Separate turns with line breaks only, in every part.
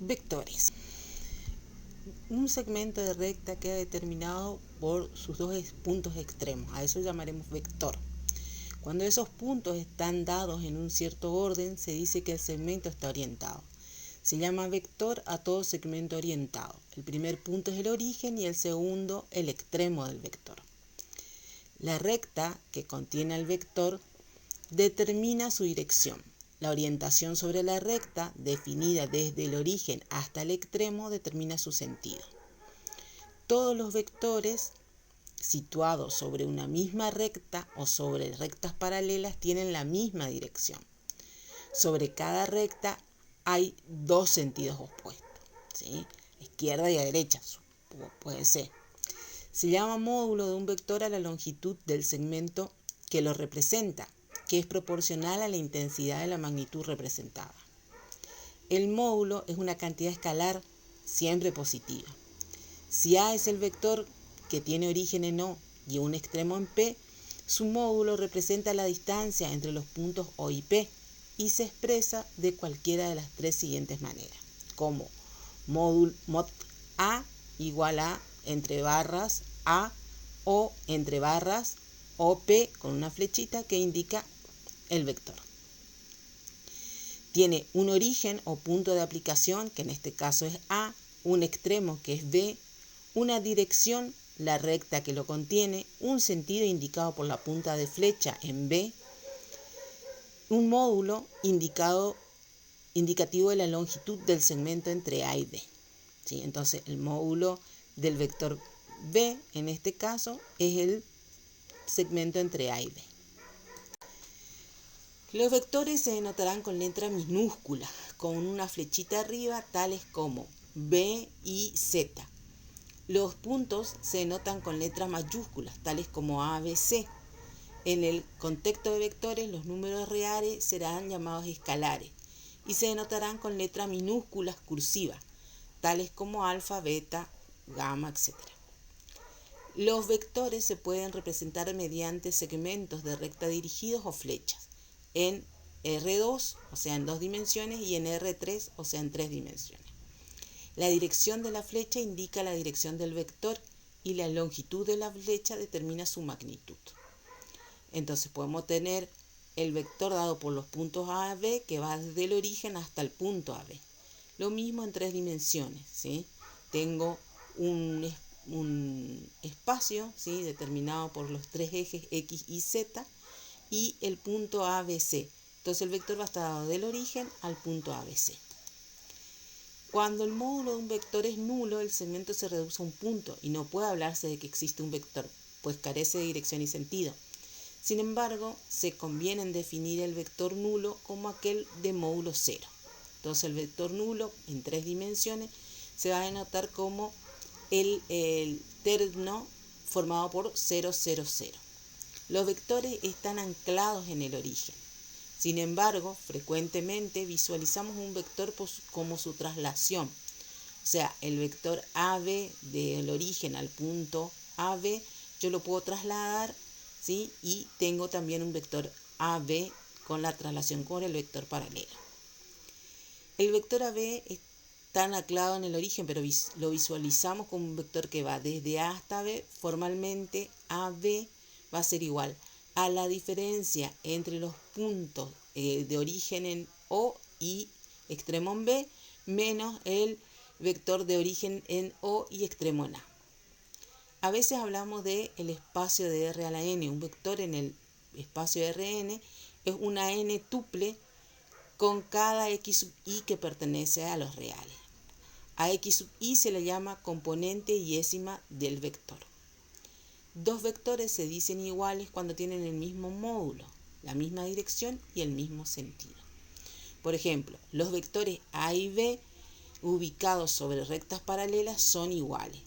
Vectores. Un segmento de recta queda determinado por sus dos puntos extremos. A eso llamaremos vector. Cuando esos puntos están dados en un cierto orden, se dice que el segmento está orientado. Se llama vector a todo segmento orientado. El primer punto es el origen y el segundo el extremo del vector. La recta que contiene el vector determina su dirección. La orientación sobre la recta, definida desde el origen hasta el extremo, determina su sentido. Todos los vectores situados sobre una misma recta o sobre rectas paralelas tienen la misma dirección. Sobre cada recta hay dos sentidos opuestos, ¿sí? Izquierda y a derecha, puede ser. Se llama módulo de un vector a la longitud del segmento que lo representa, que es proporcional a la intensidad de la magnitud representada. El módulo es una cantidad escalar siempre positiva. Si A es el vector que tiene origen en O y un extremo en P, su módulo representa la distancia entre los puntos O y P y se expresa de cualquiera de las tres siguientes maneras, como mod A igual a entre barras A o entre barras OP con una flechita que indica el vector. Tiene un origen o punto de aplicación, que en este caso es A, un extremo que es B, una dirección, la recta que lo contiene, un sentido indicado por la punta de flecha en B, un módulo indicativo de la longitud del segmento entre A y B. ¿Sí? Entonces el módulo del vector B, en este caso, es el segmento entre A y B. Los vectores se denotarán con letra minúscula, con una flechita arriba, tales como B y Z. Los puntos se denotan con letras mayúsculas, tales como A, B, C. En el contexto de vectores, los números reales serán llamados escalares y se denotarán con letras minúsculas cursivas, tales como alfa, beta, gamma, etc. Los vectores se pueden representar mediante segmentos de recta dirigidos o flechas, en R2, o sea, en 2 dimensiones, y en R3, o sea, en 3 dimensiones. La dirección de la flecha indica la dirección del vector y la longitud de la flecha determina su magnitud. Entonces podemos tener el vector dado por los puntos A a B que va desde el origen hasta el punto AB. Lo mismo en 3 dimensiones, ¿sí? Tengo un espacio, ¿sí?, determinado por los tres ejes X y Z y el punto ABC. Entonces el vector va a estar dado del origen al punto ABC. Cuando el módulo de un vector es nulo, el segmento se reduce a un punto y no puede hablarse de que existe un vector, pues carece de dirección y sentido. Sin embargo, se conviene en definir el vector nulo como aquel de módulo 0. Entonces el vector nulo en 3 dimensiones se va a denotar como el terno formado por 0, 0, 0. Los vectores están anclados en el origen. Sin embargo, frecuentemente visualizamos un vector como su traslación. O sea, el vector AB del origen al punto AB, yo lo puedo trasladar, ¿sí? Y tengo también un vector AB con la traslación con el vector paralelo. El vector AB está anclado en el origen, pero lo visualizamos como un vector que va desde A hasta B. Formalmente, AB va a ser igual a la diferencia entre los puntos de origen en O y extremo en B, menos el vector de origen en O y extremo en A. A veces hablamos del espacio de R a la n. Un vector en el espacio de Rn es una n tuple con cada x sub i que pertenece a los reales. A x sub i se le llama componente yésima del vector. Dos vectores se dicen iguales cuando tienen el mismo módulo, la misma dirección y el mismo sentido. Por ejemplo, los vectores A y B ubicados sobre rectas paralelas son iguales.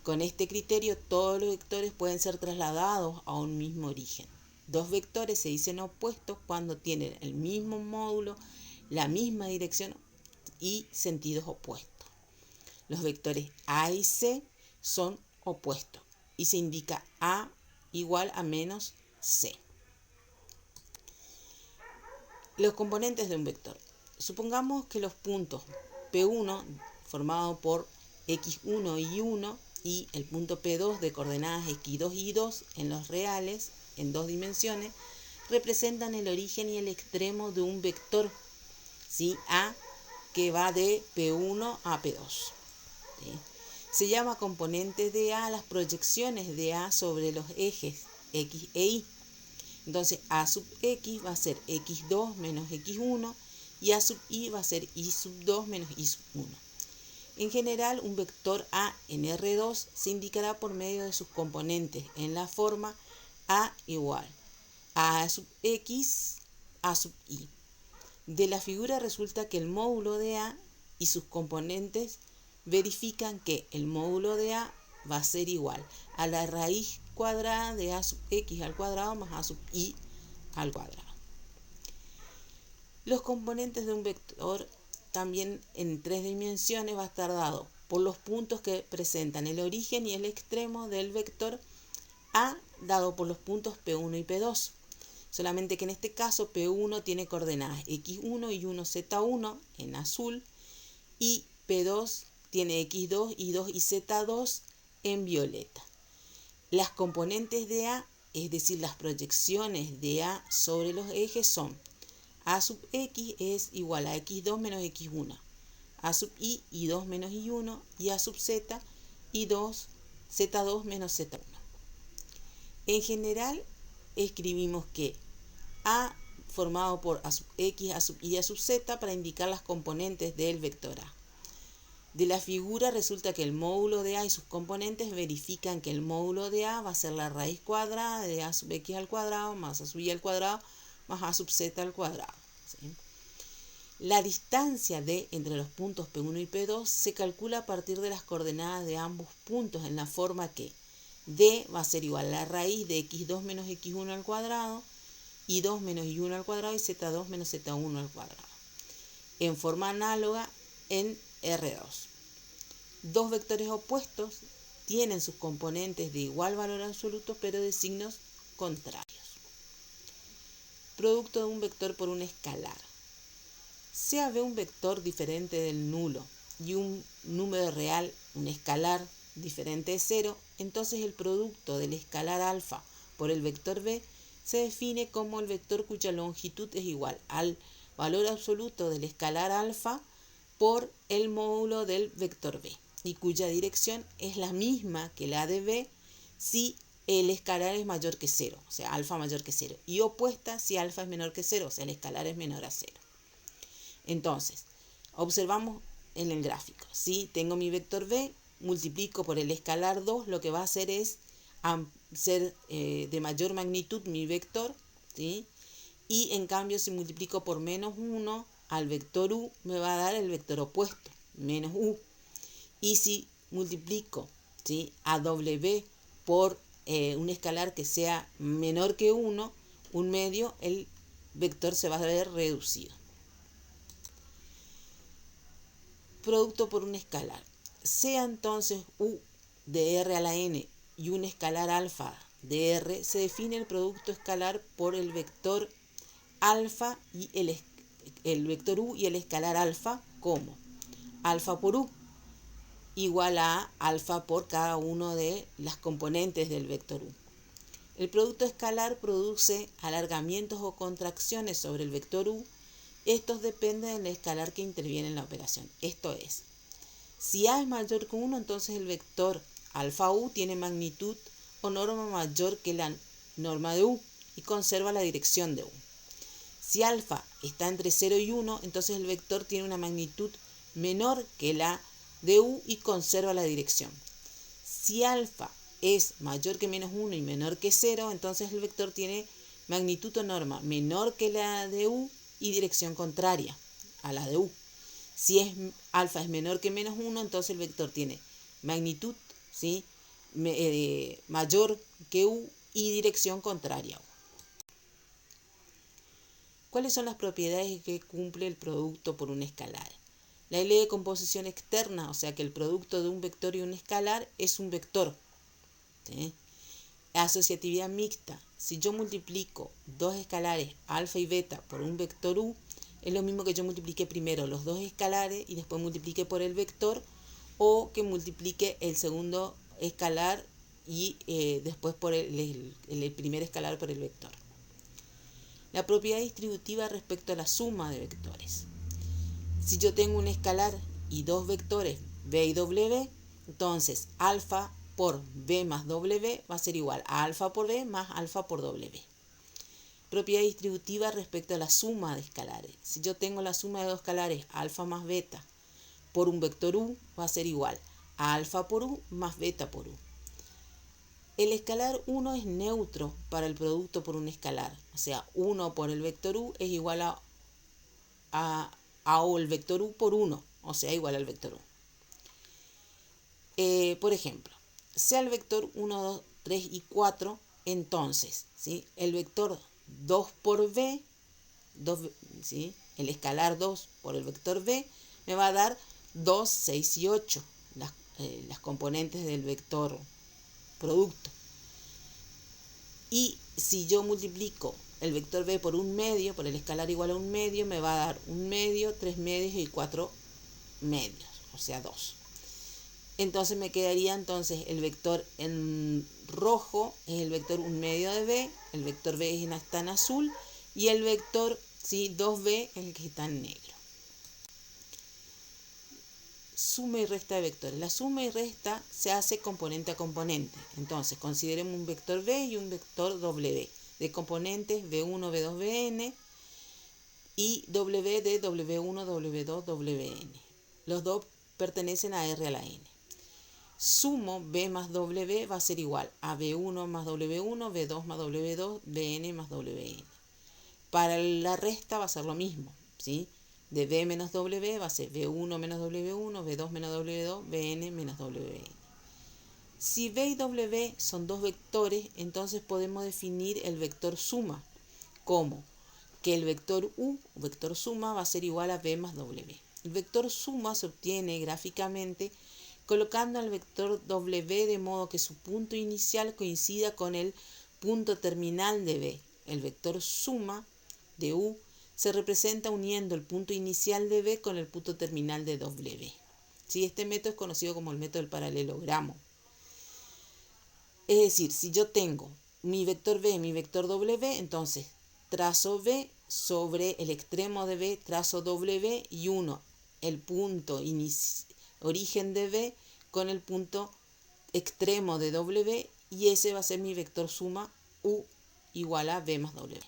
Con este criterio, todos los vectores pueden ser trasladados a un mismo origen. Dos vectores se dicen opuestos cuando tienen el mismo módulo, la misma dirección y sentidos opuestos. Los vectores A y C son opuestos y se indica A igual a menos C. Los componentes de un vector. Supongamos que los puntos P1 formado por x1 y 1 y el punto P2 de coordenadas x2 y 2 en los reales en 2 dimensiones representan el origen y el extremo de un vector, ¿sí? A que va de P1 a P2. ¿Sí? Se llama componentes de A las proyecciones de A sobre los ejes X e Y. Entonces A sub X va a ser X2 menos X1 y A sub Y va a ser Y sub 2 menos Y sub 1. En general, un vector A en R2 se indicará por medio de sus componentes en la forma A igual A sub X, A sub Y. De la figura resulta que el módulo de A y sus componentes verifican que el módulo de A va a ser igual a la raíz cuadrada de A sub X al cuadrado más A sub Y al cuadrado. Los componentes de un vector también en 3 dimensiones va a estar dado por los puntos que presentan el origen y el extremo del vector A dado por los puntos P1 y P2. Solamente que en este caso P1 tiene coordenadas x1 y 1 z1 en azul y P2 tiene x2, y2 y z2 en violeta. Las componentes de A, es decir, las proyecciones de A sobre los ejes son A sub X es igual a x2 menos x1, A sub Y, y2 menos y1 y A sub Z, y2, z2 menos z1. En general escribimos que A formado por A sub X, A sub Y, A sub Z para indicar las componentes del vector A. De la figura resulta que el módulo de A y sus componentes verifican que el módulo de A va a ser la raíz cuadrada de A sub X al cuadrado más A sub Y al cuadrado más A sub Z al cuadrado. ¿Sí? La distancia D entre los puntos P1 y P2 se calcula a partir de las coordenadas de ambos puntos en la forma que D va a ser igual a la raíz de x2 menos x1 al cuadrado, y2 menos y1 al cuadrado y z2 menos z1 al cuadrado. En forma análoga en R2. Dos vectores opuestos tienen sus componentes de igual valor absoluto pero de signos contrarios. Producto de un vector por un escalar. Sea B un vector diferente del nulo y un número real, un escalar diferente de 0, entonces el producto del escalar alfa por el vector B se define como el vector cuya longitud es igual al valor absoluto del escalar alfa por el módulo del vector B y cuya dirección es la misma que la de B si el escalar es mayor que 0, o sea, alfa mayor que 0, y opuesta si alfa es menor que 0, o sea, el escalar es menor a 0. Entonces, observamos en el gráfico, ¿sí? Tengo mi vector B, multiplico por el escalar 2, lo que va a hacer es ser de mayor magnitud mi vector, ¿sí? Y en cambio si multiplico por menos 1 al vector U, me va a dar el vector opuesto, menos U. Y si multiplico, ¿sí?, a W por un escalar que sea menor que 1, un medio, el vector se va a ver reducido. Producto por un escalar. Sea entonces U de R a la N y un escalar alfa de R, se define el producto escalar por el vector alfa y el vector U y el escalar alfa como alfa por U igual a alfa por cada uno de las componentes del vector U. El producto escalar produce alargamientos o contracciones sobre el vector U. Estos dependen del escalar que interviene en la operación. Esto es, si A es mayor que 1, entonces el vector alfa U tiene magnitud o norma mayor que la norma de U y conserva la dirección de U. Si alfa está entre 0 y 1, entonces el vector tiene una magnitud menor que la de U y conserva la dirección. Si alfa es mayor que menos 1 y menor que 0, entonces el vector tiene magnitud o norma menor que la de U y dirección contraria a la de U. Si alfa es menor que menos 1, entonces el vector tiene magnitud, ¿sí?, mayor que U y dirección contraria a U. ¿Cuáles son las propiedades que cumple el producto por un escalar? La ley de composición externa, o sea que el producto de un vector y un escalar es un vector, ¿sí? Asociatividad mixta. Si yo multiplico dos escalares alfa y beta por un vector U, es lo mismo que yo multiplique primero los dos escalares y después multiplique por el vector, o que multiplique el segundo escalar y después por el primer escalar por el vector. La propiedad distributiva respecto a la suma de vectores. Si yo tengo un escalar y dos vectores b y w, entonces alfa por b más w va a ser igual a alfa por b más alfa por w. Propiedad distributiva respecto a la suma de escalares. Si yo tengo la suma de dos escalares alfa más beta por un vector u, va a ser igual a alfa por u más beta por u. El escalar 1 es neutro para el producto por un escalar. O sea, 1 por el vector u es igual a el vector u por 1. O sea, igual al vector u. Por ejemplo, sea el vector 1, 2, 3 y 4, entonces, ¿sí?, el vector 2 por b, 2, ¿sí?, el escalar 2 por el vector b, me va a dar 2, 6 y 8, las componentes del vector producto. Y si yo multiplico el vector b por un medio, por el escalar igual a un medio, me va a dar un medio, 3 medios y 4 medios, o sea 2. Entonces me quedaría el vector en rojo es el vector 1 medio de b, el vector b está en azul y el vector, ¿sí?, 2b es el que está en negro. Suma y resta de vectores. La suma y resta se hace componente a componente. Entonces consideremos un vector b y un vector w de componentes b1, b2, bn y w de w1, w2, wn. Los dos pertenecen a r a la n. Sumo b más w va a ser igual a b1 más w1, b2 más w2, bn más wn. Para la resta va a ser lo mismo, ¿sí? De b menos w va a ser b1 menos w1, b2 menos w2, bn menos wn. Si b y w son dos vectores, entonces podemos definir el vector suma como que el vector u, vector suma, va a ser igual a b más w. El vector suma se obtiene gráficamente colocando al vector w de modo que su punto inicial coincida con el punto terminal de b. El vector suma de u se representa uniendo el punto inicial de b con el punto terminal de w. ¿Sí? Este método es conocido como el método del paralelogramo. Es decir, si yo tengo mi vector b y mi vector w, entonces trazo b sobre el extremo de b, trazo w y uno el punto origen de b con el punto extremo de w y ese va a ser mi vector suma u igual a b más w.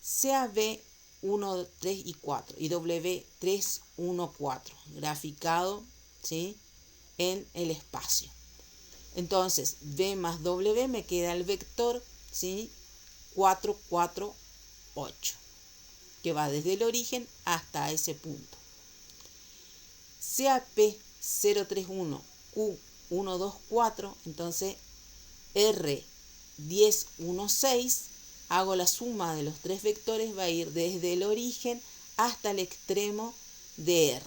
Sea b 1, 3 y 4 y w 3, 1, 4 graficado, ¿sí?, en el espacio. Entonces b más w me queda el vector, ¿sí?, 4, 4, 8 que va desde el origen hasta ese punto. Sea P 0, 3, 1, Q 1, 2, 4, entonces R 10, 1, 6, hago la suma de los tres vectores, va a ir desde el origen hasta el extremo de R.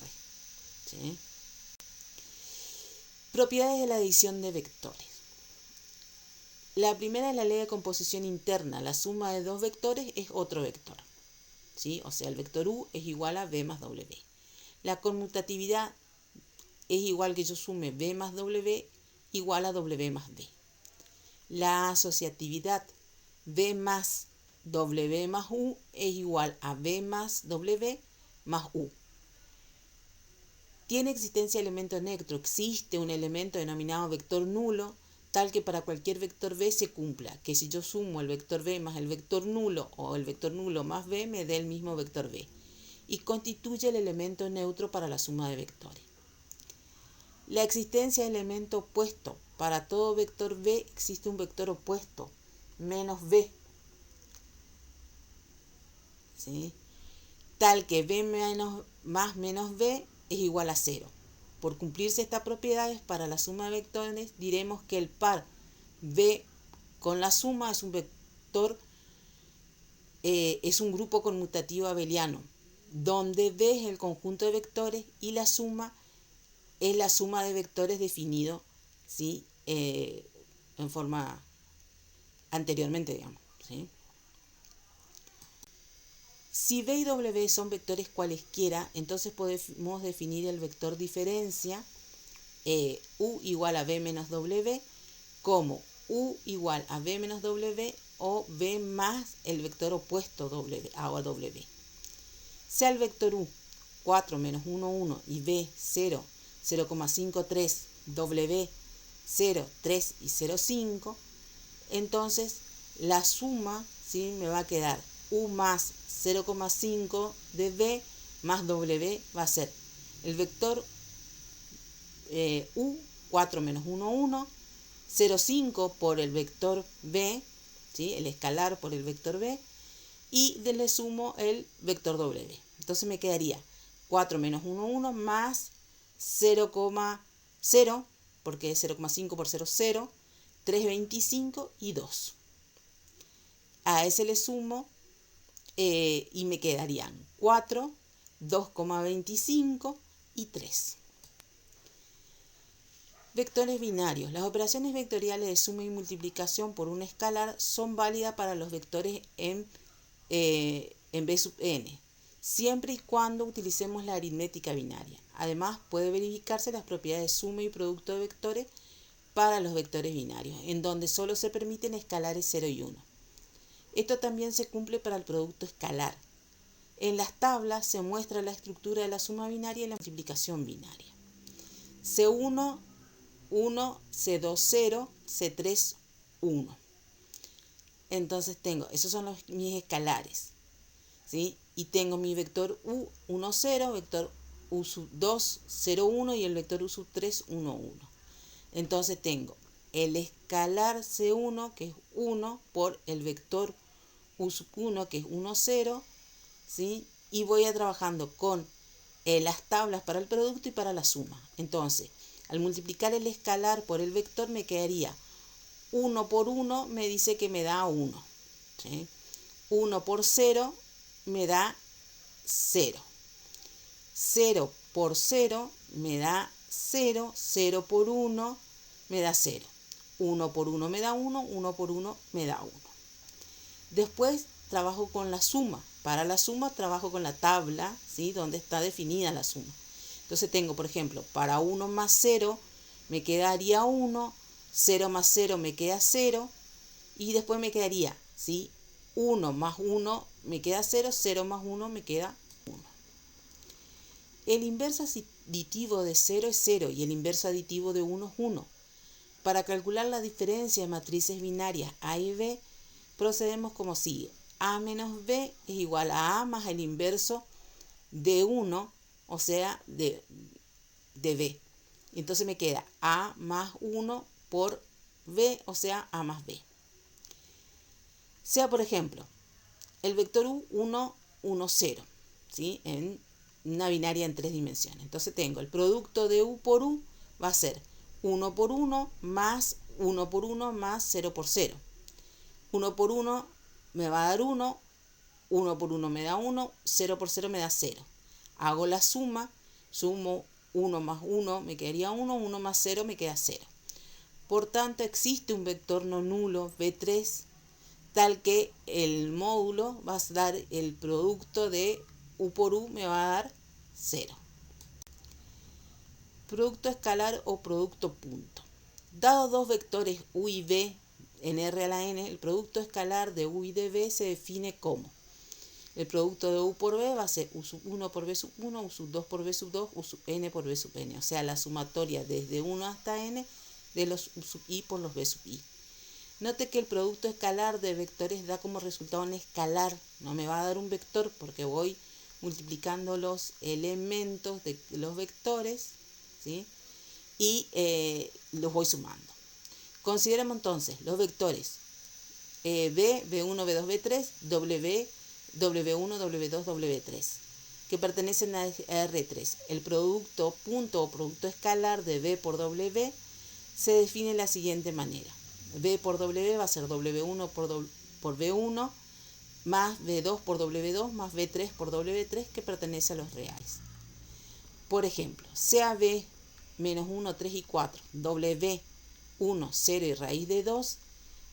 ¿Sí? Propiedades de la adición de vectores. La primera es la ley de composición interna. La suma de dos vectores es otro vector. ¿Sí? O sea, el vector U es igual a B más W. La conmutatividad es igual que yo sume B más W igual a W más B. La asociatividad B más W más U es igual a B más W más U. Tiene existencia de elemento neutro. Existe un elemento denominado vector nulo, tal que para cualquier vector B se cumpla, que si yo sumo el vector B más el vector nulo o el vector nulo más B me dé el mismo vector B, y constituye el elemento neutro para la suma de vectores. La existencia de elemento opuesto. Para todo vector B existe un vector opuesto, menos B, ¿sí?, tal que B más menos B es igual a 0. Por cumplirse estas propiedades, para la suma de vectores diremos que el par B con la suma es un vector, es un grupo conmutativo abeliano, donde B es el conjunto de vectores y la suma es la suma de vectores definido, ¿sí?, en forma anteriormente, digamos, ¿sí? Si B y W son vectores cualesquiera, entonces podemos definir el vector diferencia U igual a B menos W como U igual a B menos W o B más el vector opuesto W, a W. Sea el vector U 4 menos 1, 1 y B 0, 0,53, W 0, 3 y 0,5, entonces la suma, ¿sí?, me va a quedar U más 0,5 de B más W va a ser el vector U 4 menos 1, 1, 0,5 por el vector B, ¿sí?, el escalar por el vector B, y le sumo el vector W. Entonces me quedaría 4 menos 1, 1 más 0,0, porque es 0,5 por 0, 0, 3,25 y 2. A ese le sumo y me quedarían 4, 2,25 y 3. Vectores binarios. Las operaciones vectoriales de suma y multiplicación por un escalar son válidas para los vectores en B sub n, siempre y cuando utilicemos la aritmética binaria. Además, puede verificarse las propiedades de suma y producto de vectores para los vectores binarios, en donde solo se permiten escalares 0 y 1. Esto también se cumple para el producto escalar. En las tablas se muestra la estructura de la suma binaria y la multiplicación binaria. C1, 1, C2, 0, C3, 1. Entonces tengo, esos son mis escalares, ¿sí? Y tengo mi vector U, 1, 0, vector U sub 2, 0, 1 y el vector U sub 3, 1, 1. Entonces tengo el escalar C1, que es 1, por el vector U sub 1, que es 1, 0, ¿sí? Y voy a trabajando con las tablas para el producto y para la suma. Entonces, al multiplicar el escalar por el vector me quedaría 1 por 1 me dice que me da 1. ¿Sí? 1 por 0 me da 0. 0 por 0 me da 0. 0 por 1 me da 0. 1 por 1 me da 1. 1 por 1 me da 1. Después trabajo con la suma. Para la suma trabajo con la tabla, ¿sí?, donde está definida la suma. Entonces tengo, por ejemplo, para 1 más 0 me quedaría 1. 0 más 0 me queda 0. Y después me quedaría, ¿sí?, 1 más 1 me queda 0. 0 más 1 me queda 1. El inverso aditivo de 0 es 0 y el inverso aditivo de 1 es 1. Para calcular la diferencia de matrices binarias A y B, procedemos como sigue. A menos B es igual a A más el inverso de 1, o sea, de B. Entonces me queda A más 1 por B, o sea, A más B. Sea, por ejemplo, el vector U 1, 1, 0, ¿sí?, en una binaria en 3 dimensiones. Entonces tengo el producto de U por U va a ser 1 por 1 más 1 por 1 más 0 por 0. 1 por 1 me va a dar 1, 1 por 1 me da 1, 0 por 0 me da 0. Hago la suma, sumo 1 más 1 me quedaría 1, 1 más 0 me queda 0. Por tanto, existe un vector no nulo B3 tal que el módulo va a dar el producto de U por U me va a dar 0. Producto escalar o producto punto. Dado dos vectores U y B en R a la n, el producto escalar de U y de B se define como el producto de U por B va a ser U sub 1 por B sub 1, U sub 2 por B sub 2, U sub n por B sub n. O sea, la sumatoria desde 1 hasta n de los U sub i por los B sub i. Note que el producto escalar de vectores da como resultado un escalar. No me va a dar un vector porque voy multiplicando los elementos de los vectores, ¿sí?, y los voy sumando. Consideremos entonces los vectores B, B1, B2, B3, W, W1, W2, W3, que pertenecen a R3. El producto punto o producto escalar de B por W se define de la siguiente manera. B por W va a ser W1 por B1 más B2 por W2 más B3 por W3, que pertenece a los reales. Por ejemplo, sea B menos 1, 3 y 4, W 1, 0 y raíz de 2,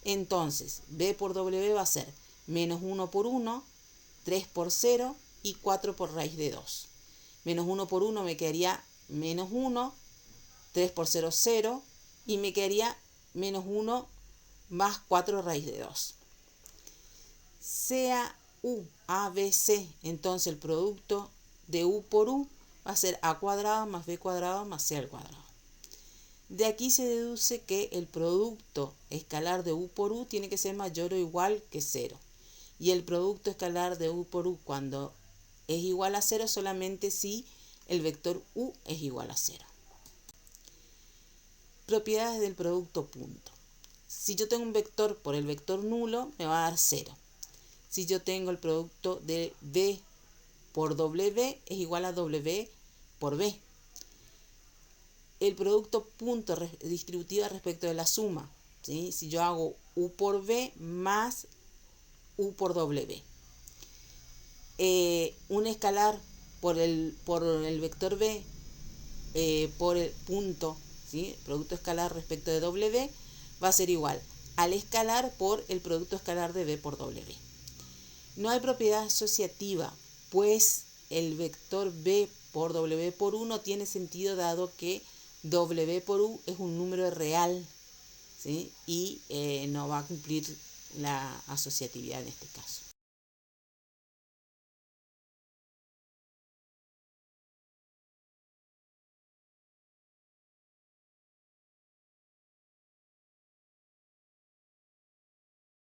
entonces B por W va a ser menos 1 por 1, 3 por 0 y 4 por raíz de 2. Menos 1 por 1 me quedaría menos 1, 3 por 0, 0, y me quedaría menos 1 más 4 raíz de 2. Sea u, a, b, c, entonces el producto de u por u va a ser a cuadrado más b cuadrado más c al cuadrado. De aquí se deduce que el producto escalar de u por u tiene que ser mayor o igual que 0. Y el producto escalar de u por u cuando es igual a 0 solamente si el vector u es igual a 0. Propiedades del producto punto. Si yo tengo un vector por el vector nulo, me va a dar 0. Si yo tengo el producto de b por w, es igual a w por b. El producto punto distributiva respecto de la suma, ¿sí? Si yo hago u por b más u por w. Un escalar por el vector b por el punto, ¿sí? El producto escalar respecto de w va a ser igual al escalar por el producto escalar de b por w. No hay propiedad asociativa, pues el vector b por w por u no tiene sentido dado que w por u es un número real, ¿sí? Y no va a cumplir la asociatividad en este caso.